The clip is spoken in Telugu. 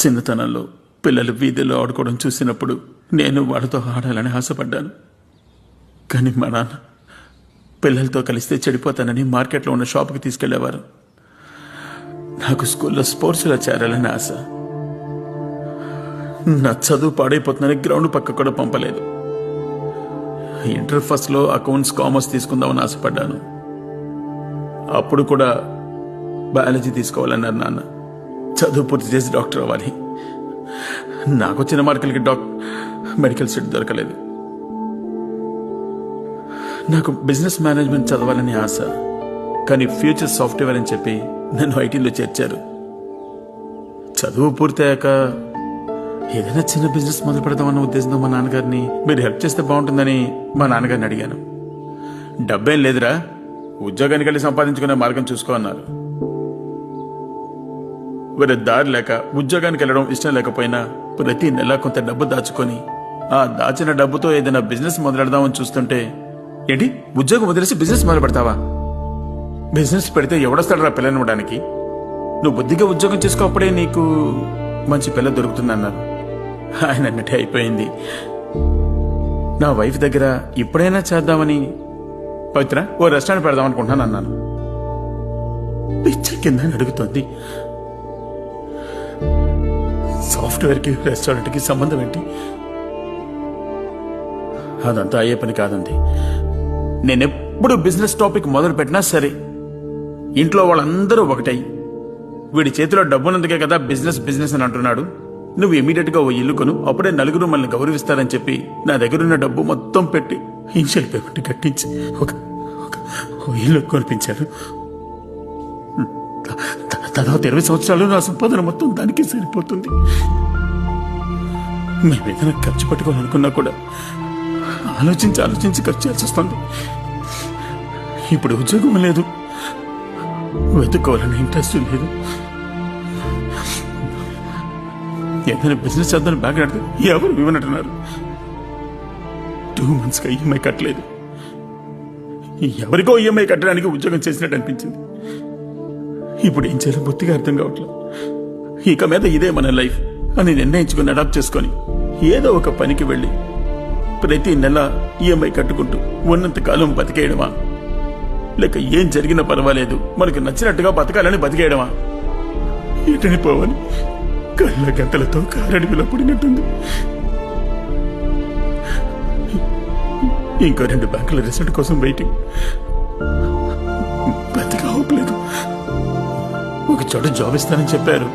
చిన్నతనంలో పిల్లలు వీధిలో ఆడుకోవడం చూసినప్పుడు నేను వాళ్ళతో ఆడాలని ఆశపడ్డాను. కానీ మా నాన్న పిల్లలతో కలిస్తే చెడిపోతానని మార్కెట్లో ఉన్న షాప్కి తీసుకెళ్లేవారు. నాకు స్కూల్లో స్పోర్ట్స్లో చేరాలని ఆశ. నా చదువు పాడైపోతుందని గ్రౌండ్ పక్క కూడా పంపలేదు. ఇంటర్ ఫస్ట్లో అకౌంట్స్ కామర్స్ తీసుకుందామని ఆశపడ్డాను. అప్పుడు కూడా బయాలజీ తీసుకోవాలన్నారు నాన్న. చదువు పూర్తి చేసి డాక్టర్ అవ్వాలి. నాకు వచ్చిన మార్కులకి మెడికల్ సీట్ దొరకలేదు. నాకు బిజినెస్ మేనేజ్మెంట్ చదవాలని ఆశ. కానీ ఫ్యూచర్ సాఫ్ట్వేర్ అని చెప్పి నన్ను ఐటీలో చేర్చారు. చదువు పూర్తయ్యాక ఏదైనా చిన్న బిజినెస్ మొదలు పెడదామన్న ఉద్దేశంతో మా నాన్నగారిని మీరు హెల్ప్ చేస్తే బాగుంటుందని మా నాన్నగారిని అడిగాను. డబ్బేం లేదురా, ఉద్యోగానికి వెళ్ళి సంపాదించుకునే మార్గం చూసుకో అన్నారు. వేరే దారి లేక ఉద్యోగానికి వెళ్ళడం ఇష్టం లేకపోయినా ప్రతి నెల కొంత డబ్బు దాచుకొని ఆ దాచిన డబ్బుతో ఏదైనా బిజినెస్ మొదలెడదామని చూస్తుంటే, ఏంటి ఉద్యోగం వదిలేసి బిజినెస్ మొదలు పెడతావా? బిజినెస్ పెడితే ఎవడొస్తాడరా పిల్లనివ్వడానికి? నువ్వు బుద్ధిగా ఉద్యోగం చేసుకోప్పుడే నీకు మంచి పిల్ల దొరుకుతుందన్నారు. ఆయన అన్నట్టే అయిపోయింది. నా వైఫ్ దగ్గర ఇప్పుడైనా చేద్దామని, పవిత్ర ఓ రెస్టారెంట్ పెడదామనుకుంటున్నాను అన్నాను. పిచ్చ కింద అడుగుతోంది. సాఫ్ట్వేర్కి రెస్టారెంట్కి సంబంధం ఏంటి? అదంతా అయ్యే పని కాదండి. నేనెప్పుడు బిజినెస్ టాపిక్ మొదలు పెట్టినా సరే ఇంట్లో వాళ్ళందరూ ఒకటై, వీడి చేతిలో డబ్బునందుకే కదా బిజినెస్ బిజినెస్ అని అంటున్నాడు, నువ్వు ఇమీడియట్ గా ఓ ఇల్లు కొను, అప్పుడే నలుగురు మనల్ని గౌరవిస్తారని చెప్పి నా దగ్గరున్న డబ్బు మొత్తం పెట్టి ఇన్షియల్ పేమెంట్ కట్టించి ఒక ఇల్లు కొనిపించారు. తర్వాత 20 సంవత్సరాలు నా సంపాదన మొత్తం దానికి సరిపోతుంది. మేమేదైనా ఖర్చు పెట్టుకోవాలనుకున్నా కూడా ఆలోచించి ఖర్చు చేయాల్సి వస్తుంది. ఇప్పుడు ఉద్యోగం లేదు, వెతుక్కోవాలని ఇంట్రెస్ట్ లేదు. ఏదైనా బిజినెస్ చేద్దామని బ్యాగ్ నడితే ఎవరు ఇవ్వనంటున్నారు. 2 monthsగా ఈఎంఐ కట్టలేదు. ఎవరికో ఈఎంఐ కట్టడానికి ఉద్యోగం చేసినట్టు అనిపించింది. ఇప్పుడు ఏం చేయాలో బొత్తిగా అర్థం కావట్లేదు. ఇక మీద ఇదే మన లైఫ్ అని నిర్ణయించుకుని అడాప్ట్ చేసుకొని ఏదో ఒక పనికి వెళ్ళి ప్రతి నెల ఈఎంఐ కట్టుకుంటూ ఉన్నంత కాలం బతికేయడమా, లేక ఏం జరిగినా పర్వాలేదు మనకు నచ్చినట్టుగా బతకాలని బతికేయడమా? ఎటని పోవాలి? కళ్ళ గంతలతో కారడివిలో పడినట్టుంది. ఇంకో 2 బ్యాంకుల రిజల్ట్ కోసం వెయిటింగ్. బతిగా హోప్ లేదు. ఒక చోట జాబ్ ఇస్తానని చెప్పారు.